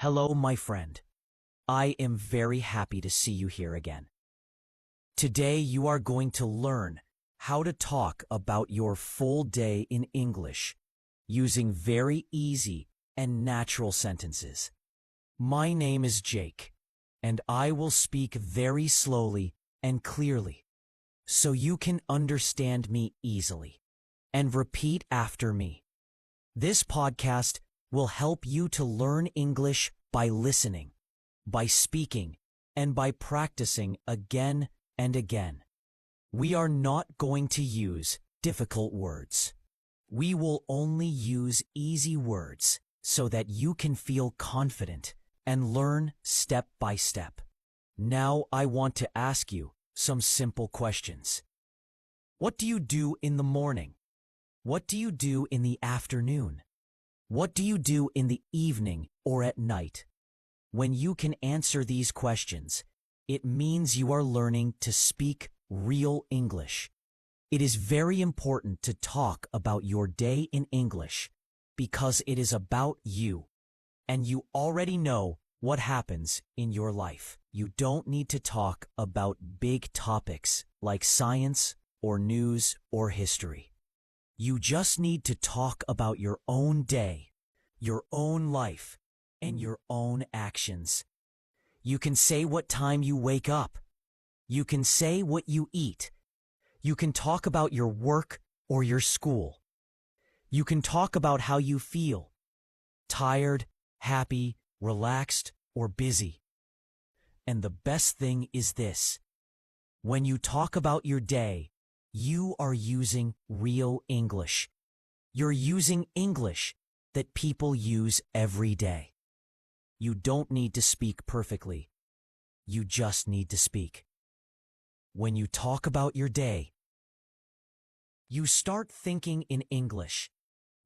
Hello, my friend. I am very happy to see you here again. Today you are going to learn how to talk about your full day in English using very easy and natural sentences. My name is Jake, and I will speak very slowly and clearly so you can understand me easily and repeat after me. This podcast will help you to learn English by listening, by speaking, and by practicing again and again. We are not going to use difficult words. We will only use easy words so that you can feel confident and learn step by step. Now I want to ask you some simple questions. What do you do in the morning? What do you do in the afternoon? What do you do in the evening or at night? When you can answer these questions, it means you are learning to speak real English. It is very important to talk about your day in English because it is about you, and you already know what happens in your life. You don't need to talk about big topics like science or news or history. You just need to talk about your own day, your own life, and your own actions. You can say what time you wake up. You can say what you eat. You can talk about your work or your school. You can talk about how you feel: tired, happy, relaxed, or busy. And the best thing is this: when you talk about your day, you are using real English. You're using English that people use every day. You don't need to speak perfectly. You just need to speak. When you talk about your day, you start thinking in English,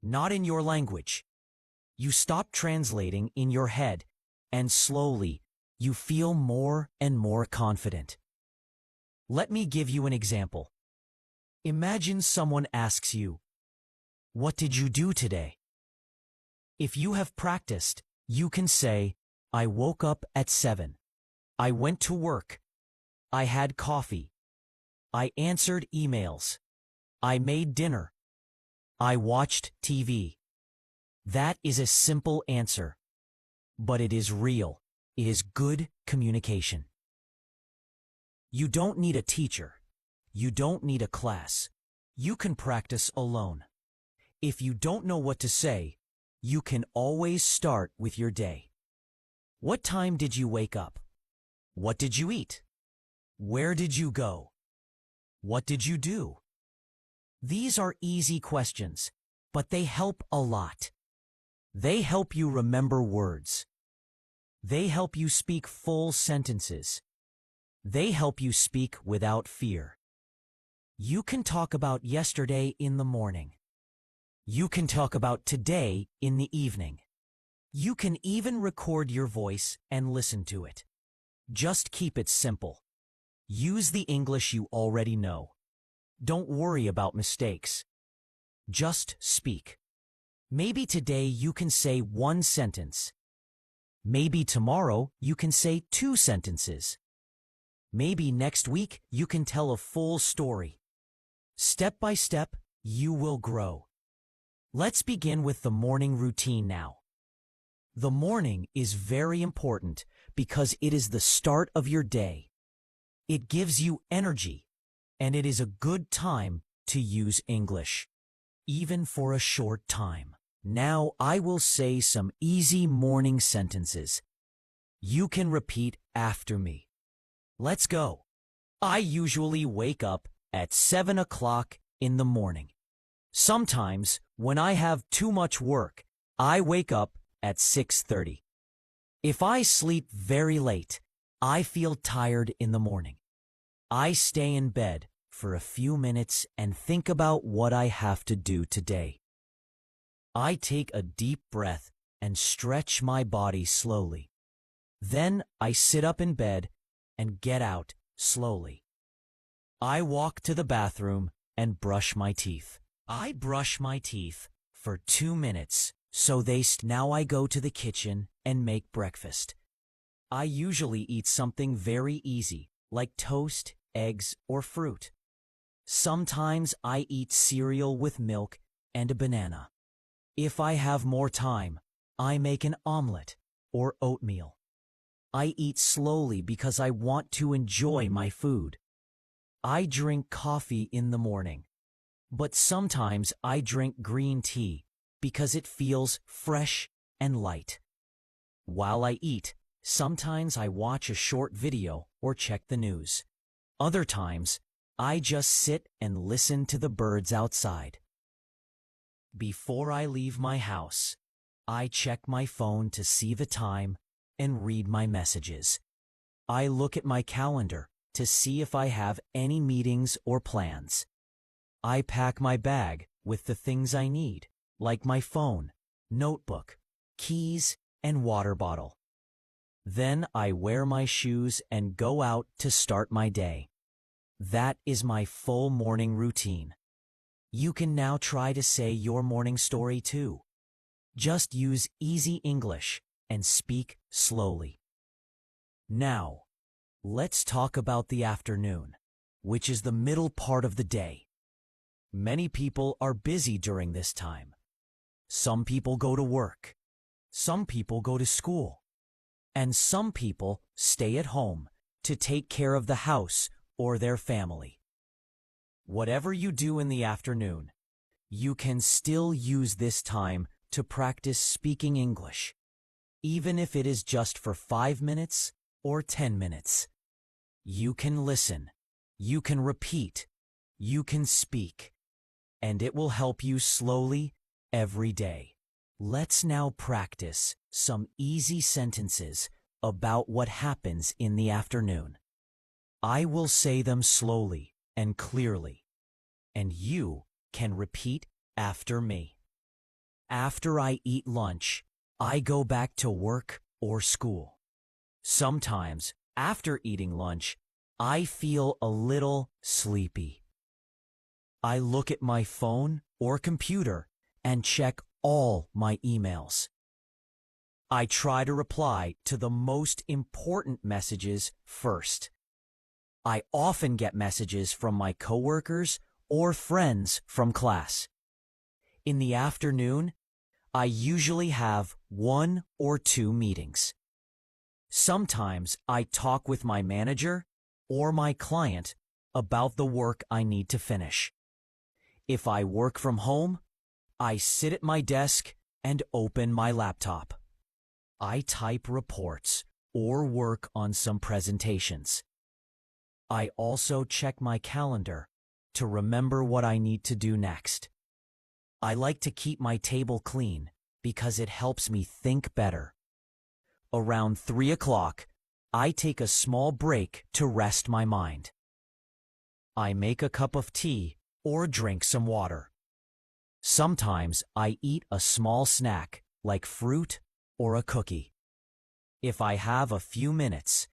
not in your language. You stop translating in your head, and slowly you feel more and more confident. Let me give you an example. Imagine someone asks you, "What did you do today?" If you have practiced, you can say, "I woke up at 7. I went to work. I had coffee. I answered emails. I made dinner. I watched TV." That is a simple answer, but it is real. It is good communication. You don't need a teacher. You don't need a class. You can practice alone. If you don't know what to say, you can always start with your day. What time did you wake up? What did you eat? Where did you go? What did you do? These are easy questions, but they help a lot. They help you remember words. They help you speak full sentences. They help you speak without fear. You can talk about yesterday in the morning. You can talk about today in the evening. You can even record your voice and listen to it. Just keep it simple. Use the English you already know. Don't worry about mistakes. Just speak. Maybe today you can say one sentence. Maybe tomorrow you can say 2 sentences. Maybe next week you can tell a full story. Step by step, you will grow. Let's begin with the morning routine now. The morning is very important because it is the start of your day. It gives you energy, and it is a good time to use English, even for a short time. Now I will say some easy morning sentences. You can repeat after me. Let's go. I usually wake up at 7 o'clock in the morning. Sometimes, when I have too much work, I wake up at 6:30. If I sleep very late, I feel tired in the morning. I stay in bed for a few minutes and think about what I have to do today. I take a deep breath and stretch my body slowly. Then I sit up in bed and get out slowly. I walk to the bathroom and brush my teeth. I brush my teeth for 2 minutes, so now I go to the kitchen and make breakfast. I usually eat something very easy, like toast, eggs, or fruit. Sometimes I eat cereal with milk and a banana. If I have more time, I make an omelet or oatmeal. I eat slowly because I want to enjoy my food. I drink coffee in the morning, but sometimes I drink green tea because it feels fresh and light. While I eat, sometimes I watch a short video or check the news. Other times, I just sit and listen to the birds outside. Before I leave my house, I check my phone to see the time and read my messages. I look at my calendar to see if I have any meetings or plans. I pack my bag with the things I need, like my phone, notebook, keys, and water bottle. Then I wear my shoes and go out to start my day. That is my full morning routine. You can now try to say your morning story too. Just use easy English and speak slowly. Now, let's talk about the afternoon, which is the middle part of the day. Many people are busy during this time. Some people go to work. Some people go to school. And some people stay at home to take care of the house or their family. Whatever you do in the afternoon, you can still use this time to practice speaking English, even if it is just for 5 minutes or 10 minutes. You can listen, you can repeat, you can speak, and it will help you slowly every day. Let's now practice some easy sentences about what happens in the afternoon. I will say them slowly and clearly, and you can repeat after me. After I eat lunch, I go back to work or school. Sometimes, after eating lunch, I feel a little sleepy. I look at my phone or computer and check all my emails. I try to reply to the most important messages first. I often get messages from my coworkers or friends from class. In the afternoon, I usually have 1 or 2 meetings. Sometimes I talk with my manager or my client about the work I need to finish. If I work from home, I sit at my desk and open my laptop. I type reports or work on some presentations. I also check my calendar to remember what I need to do next. I like to keep my table clean because it helps me think better. Around 3 o'clock, I take a small break to rest my mind. I make a cup of tea or drink some water. Sometimes I eat a small snack like fruit or a cookie. If I have a few minutes,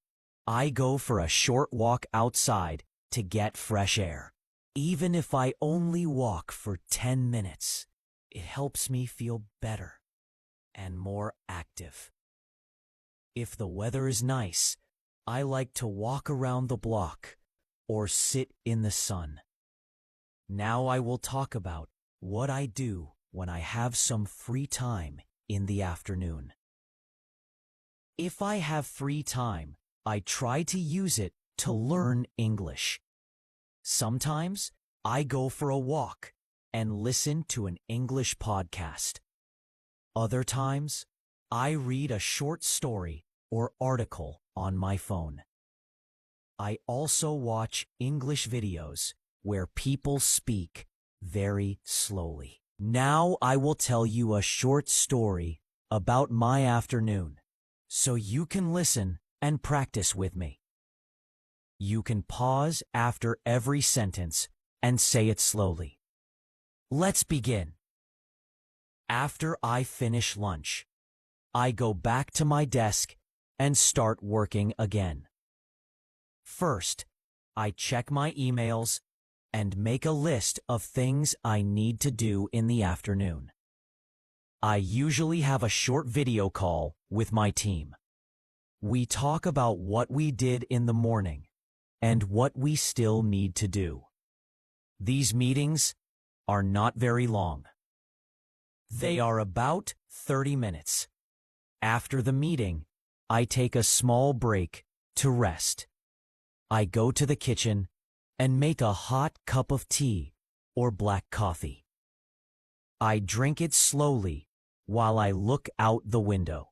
I go for a short walk outside to get fresh air. Even if I only walk for 10 minutes, it helps me feel better and more active. If the weather is nice, I like to walk around the block or sit in the sun. Now I will talk about what I do when I have some free time in the afternoon. If I have free time, I try to use it to learn English. Sometimes I go for a walk and listen to an English podcast. Other times, I read a short story or article on my phone. I also watch English videos where people speak very slowly. Now I will tell you a short story about my afternoon, so you can listen and practice with me. You can pause after every sentence and say it slowly. Let's begin. After I finish lunch, I go back to my desk and start working again. First, I check my emails and make a list of things I need to do in the afternoon. I usually have a short video call with my team. We talk about what we did in the morning and what we still need to do. These meetings are not very long. They are about 30 minutes. After the meeting, I take a small break to rest. I go to the kitchen and make a hot cup of tea or black coffee. I drink it slowly while I look out the window.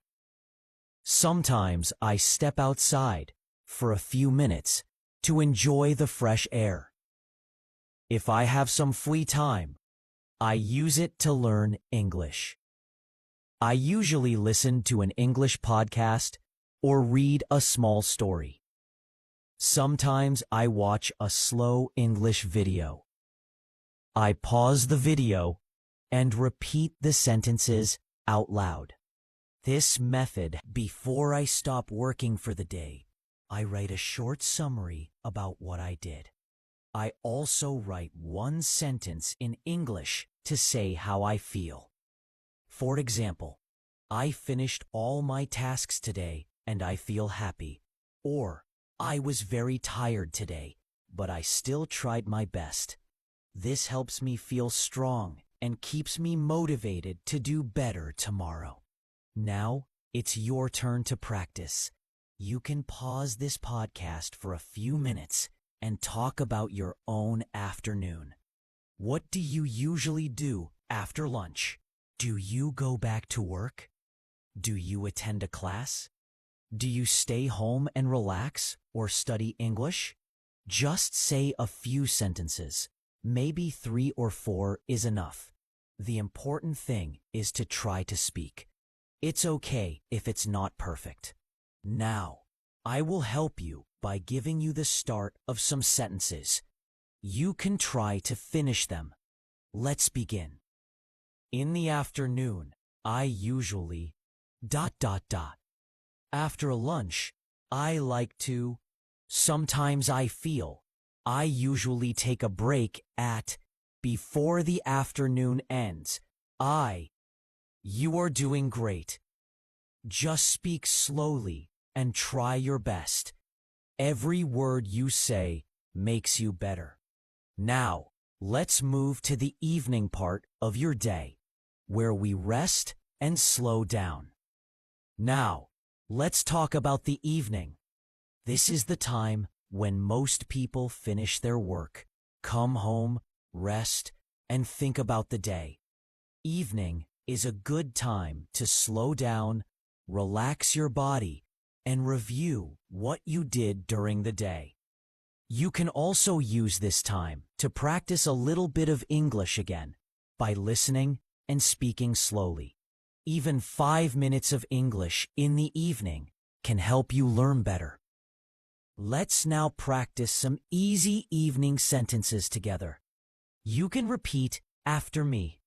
Sometimes I step outside for a few minutes to enjoy the fresh air. If I have some free time, I use it to learn English. I usually listen to an English podcast or read a small story. Sometimes I watch a slow English video. I pause the video and repeat the sentences out loud. This method, before I stop working for the day, I write a short summary about what I did. I also write one sentence in English to say how I feel. For example, I finished all my tasks today and I feel happy. Or, I was very tired today, but I still tried my best. This helps me feel strong and keeps me motivated to do better tomorrow. Now, it's your turn to practice. You can pause this podcast for a few minutes and talk about your own afternoon. What do you usually do after lunch? Do you go back to work? Do you attend a class? Do you stay home and relax or study English? Just say a few sentences. Maybe 3 or 4 is enough. The important thing is to try to speak. It's okay if it's not perfect. Now, I will help you by giving you the start of some sentences. You can try to finish them. Let's begin. In the afternoon, I usually ... After lunch, I like to... Sometimes I feel. I usually take a break at... Before the afternoon ends. You are doing great. Just speak slowly and try your best. Every word you say makes you better. Now, let's move to the evening part of your day, where we rest and slow down. Now, let's talk about the evening. This is the time when most people finish their work, come home, rest, and think about the day. Evening is a good time to slow down, relax your body, and review what you did during the day. You can also use this time to practice a little bit of English again by listening and speaking slowly. Even 5 minutes of English in the evening can help you learn better. Let's now practice some easy evening sentences together. You can repeat after me.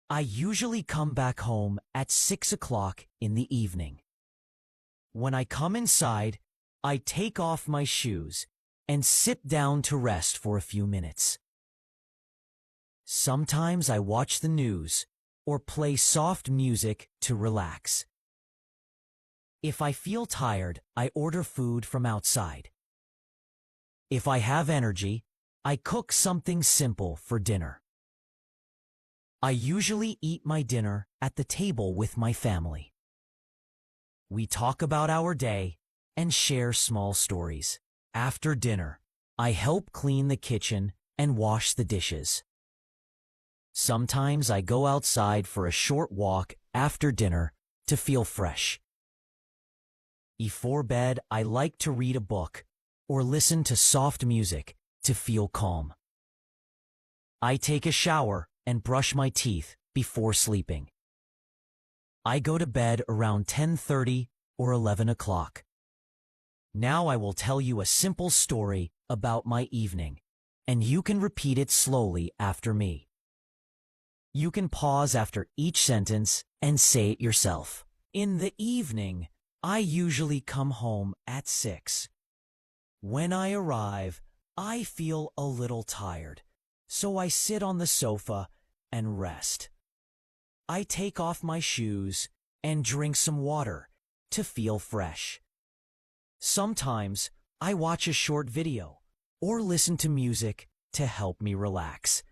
I usually come back home at 6 o'clock in the evening. When I come inside, I take off my shoes and sit down to rest for a few minutes. Sometimes I watch the news or play soft music to relax. If I feel tired, I order food from outside. If I have energy, I cook something simple for dinner. I usually eat my dinner at the table with my family. We talk about our day and share small stories. After dinner, I help clean the kitchen and wash the dishes. Sometimes I go outside for a short walk after dinner to feel fresh. Before bed, I like to read a book or listen to soft music to feel calm. I take a shower and brush my teeth before sleeping. I go to bed around 10:30 or 11 o'clock. Now I will tell you a simple story about my evening, and you can repeat it slowly after me. You can pause after each sentence and say it yourself. In the evening, I usually come home at 6. When I arrive, I feel a little tired, so I sit on the sofa and rest. I take off my shoes and drink some water to feel fresh. Sometimes I watch a short video or listen to music to help me relax.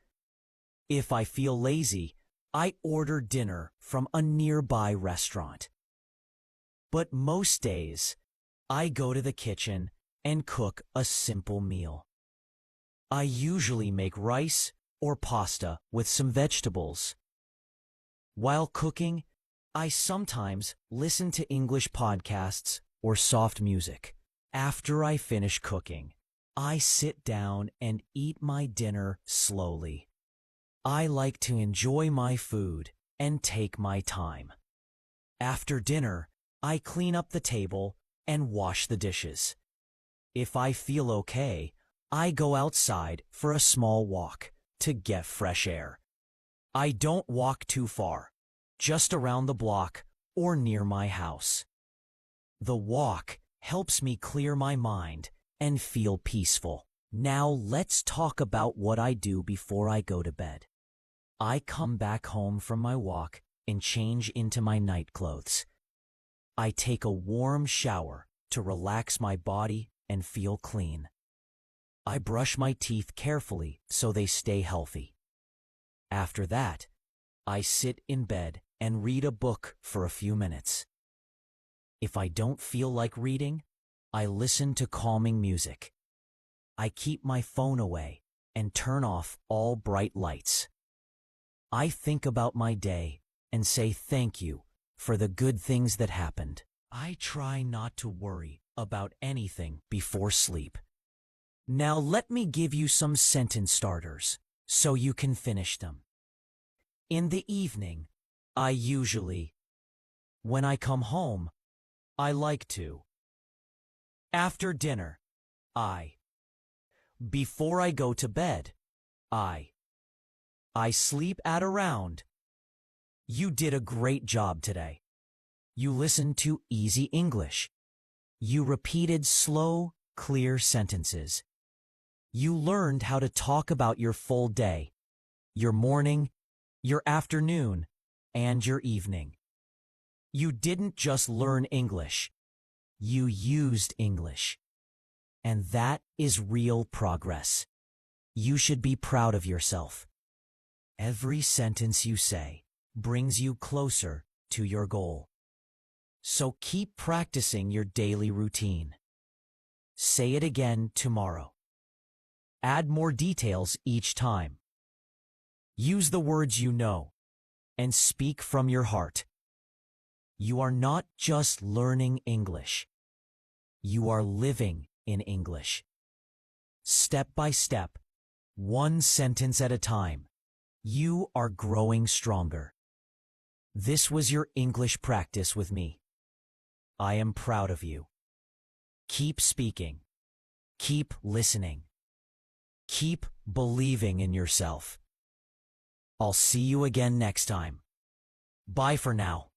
If I feel lazy, I order dinner from a nearby restaurant. But most days, I go to the kitchen and cook a simple meal. I usually make rice or pasta with some vegetables. While cooking, I sometimes listen to English podcasts or soft music. After I finish cooking, I sit down and eat my dinner slowly. I like to enjoy my food and take my time. After dinner, I clean up the table and wash the dishes. If I feel okay, I go outside for a small walk to get fresh air. I don't walk too far, just around the block or near my house. The walk helps me clear my mind and feel peaceful. Now let's talk about what I do before I go to bed. I come back home from my walk and change into my night clothes. I take a warm shower to relax my body and feel clean. I brush my teeth carefully so they stay healthy. After that, I sit in bed and read a book for a few minutes. If I don't feel like reading, I listen to calming music. I keep my phone away and turn off all bright lights. I think about my day and say thank you for the good things that happened. I try not to worry about anything before sleep. Now let me give you some sentence starters so you can finish them. In the evening, I usually. When I come home, I like to. After dinner, I. Before I go to bed, I sleep at around. You did a great job today. You listened to easy English. You repeated slow, clear sentences. You learned how to talk about your full day, your morning, your afternoon, and your evening. You didn't just learn English. You used English. And that is real progress. You should be proud of yourself. Every sentence you say brings you closer to your goal. So keep practicing your daily routine. Say it again tomorrow. Add more details each time. Use the words you know and speak from your heart. You are not just learning English. You are living in English. Step by step, one sentence at a time, you are growing stronger. This was your English practice with me. I am proud of you. Keep speaking. Keep listening. Keep believing in yourself. I'll see you again next time. Bye for now.